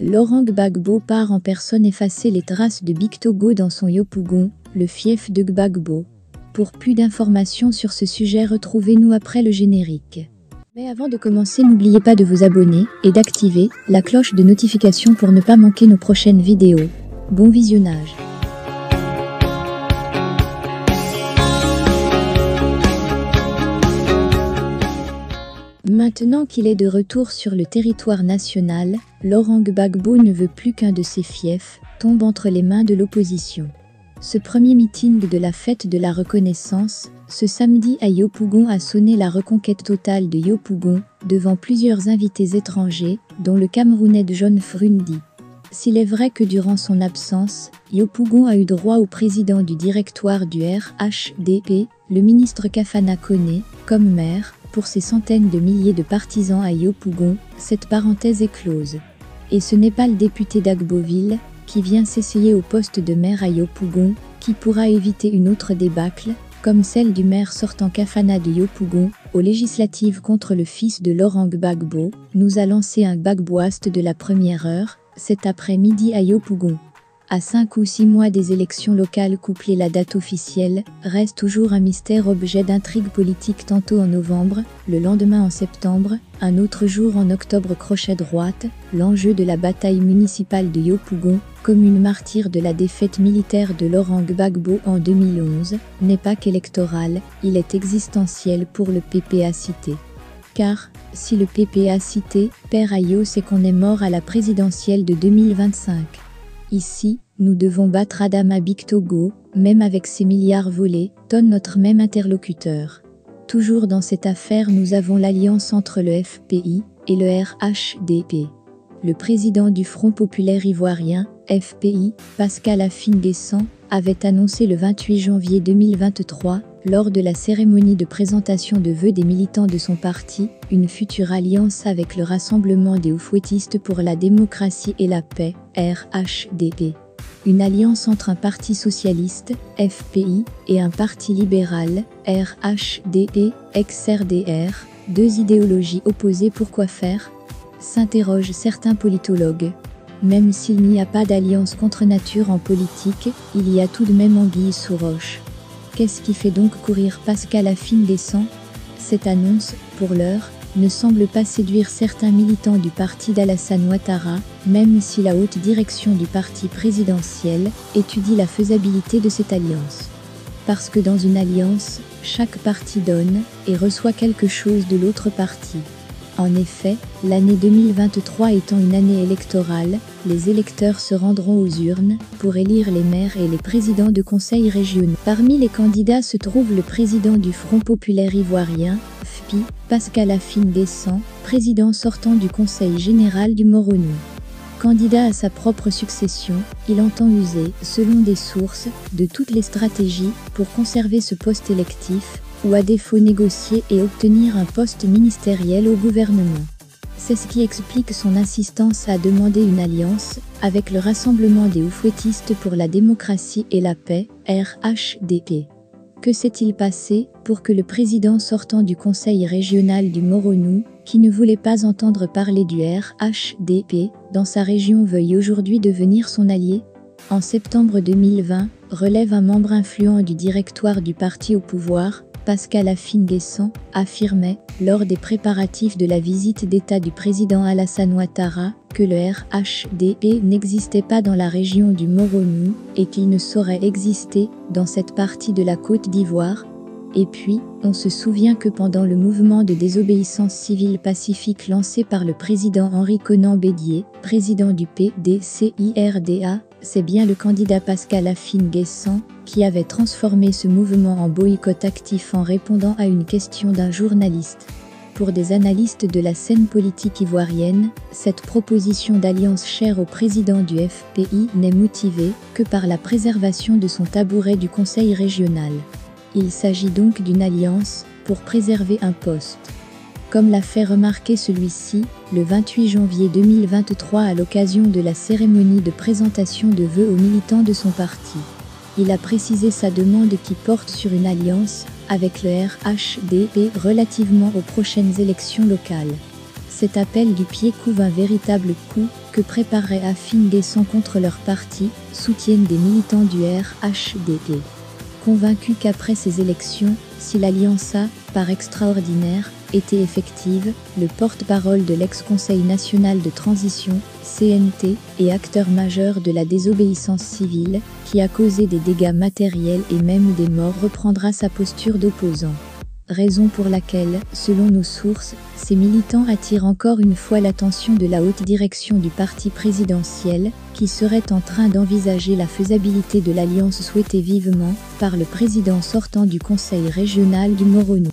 Laurent Gbagbo part en personne effacer les traces de Big Togo dans son Yopougon, le fief de Gbagbo. Pour plus d'informations sur ce sujet, retrouvez-nous après le générique. Mais avant de commencer, n'oubliez pas de vous abonner et d'activer la cloche de notification pour ne pas manquer nos prochaines vidéos. Bon visionnage. Maintenant qu'il est de retour sur le territoire national, Laurent Gbagbo ne veut plus qu'un de ses fiefs tombe entre les mains de l'opposition. Ce premier meeting de la fête de la reconnaissance, ce samedi à Yopougon, a sonné la reconquête totale de Yopougon, devant plusieurs invités étrangers, dont le Camerounais John Frundi. S'il est vrai que durant son absence, Yopougon a eu droit au président du directoire du RHDP, le ministre Kafana Koné, comme maire. Pour ces centaines de milliers de partisans à Yopougon, cette parenthèse est close. Et ce n'est pas le député d'Agboville, qui vient s'essayer au poste de maire à Yopougon, qui pourra éviter une autre débâcle, comme celle du maire sortant Kafana de Yopougon, aux législatives contre le fils de Laurent Gbagbo, nous a lancé un Gbagboiste de la première heure, cet après-midi à Yopougon. À 5 ou 6 mois des élections locales couplées, la date officielle reste toujours un mystère, objet d'intrigues politiques, tantôt en novembre, le lendemain en septembre, un autre jour en octobre crochet droite. L'enjeu de la bataille municipale de Yopougon, commune martyre de la défaite militaire de Laurent Gbagbo en 2011, n'est pas qu'électoral, il est existentiel pour le PPA Cité. Car, si le PPA Cité perd à Yo, c'est qu'on est mort à la présidentielle de 2025. Ici, nous devons battre Adama Big Togo, même avec ses milliards volés, tonne notre même interlocuteur. Toujours dans cette affaire, nous avons l'alliance entre le FPI et le RHDP. Le président du Front populaire ivoirien, FPI, Pascal Affi-N'Guessan, avait annoncé le 28 janvier 2023, lors de la cérémonie de présentation de vœux des militants de son parti, une future alliance avec le Rassemblement des Oufouettistes pour la démocratie et la paix, RHDP. Une alliance entre un parti socialiste, FPI, et un parti libéral, RHDP, ex-RDR, deux idéologies opposées. Pourquoi faire ? S'interrogent certains politologues. Même s'il n'y a pas d'alliance contre nature en politique, il y a tout de même anguille sous roche. Qu'est-ce qui fait donc courir Pascal Affi-N'Guessan ? Cette annonce, pour l'heure, ne semble pas séduire certains militants du parti d'Alassane Ouattara, même si la haute direction du parti présidentiel étudie la faisabilité de cette alliance. Parce que dans une alliance, chaque parti donne et reçoit quelque chose de l'autre parti. En effet, l'année 2023 étant une année électorale, les électeurs se rendront aux urnes pour élire les maires et les présidents de conseils régionaux. Parmi les candidats se trouve le président du Front populaire ivoirien, FPI, Pascal Affi-N'Guessan, président sortant du Conseil général du Moronou. Candidat à sa propre succession, il entend user, selon des sources, de toutes les stratégies pour conserver ce poste électif, ou à défaut négocier et obtenir un poste ministériel au gouvernement. C'est ce qui explique son insistance à demander une alliance avec le Rassemblement des Oufouettistes pour la démocratie et la paix, RHDP. Que s'est-il passé pour que le président sortant du Conseil régional du Moronou, qui ne voulait pas entendre parler du RHDP dans sa région, veuille aujourd'hui devenir son allié ? En septembre 2020, relève un membre influent du directoire du parti au pouvoir, Pascal Affi-N'Guessan, affirmait, lors des préparatifs de la visite d'État du président Alassane Ouattara, que le RHDP n'existait pas dans la région du Moronou et qu'il ne saurait exister dans cette partie de la Côte d'Ivoire. Et puis, on se souvient que pendant le mouvement de désobéissance civile pacifique lancé par le président Henri Konan Bédié, président du PDCIRDA, c'est bien le candidat Pascal Affi-N'Guessan qui avait transformé ce mouvement en boycott actif en répondant à une question d'un journaliste. Pour des analystes de la scène politique ivoirienne, cette proposition d'alliance chère au président du FPI n'est motivée que par la préservation de son tabouret du conseil régional. Il s'agit donc d'une alliance pour préserver un poste. Comme l'a fait remarquer celui-ci, le 28 janvier 2023 à l'occasion de la cérémonie de présentation de vœux aux militants de son parti. Il a précisé sa demande qui porte sur une alliance avec le RHDP relativement aux prochaines élections locales. Cet appel du pied couve un véritable coup que préparait Afine-Descent contre leur parti, soutiennent des militants du RHDD. Convaincus qu'après ces élections, si l'alliance A, par extraordinaire, était effective, le porte-parole de l'ex-Conseil national de transition, CNT, et acteur majeur de la désobéissance civile, qui a causé des dégâts matériels et même des morts, reprendra sa posture d'opposant. Raison pour laquelle, selon nos sources, ces militants attirent encore une fois l'attention de la haute direction du parti présidentiel, qui serait en train d'envisager la faisabilité de l'alliance souhaitée vivement par le président sortant du conseil régional du Moronou.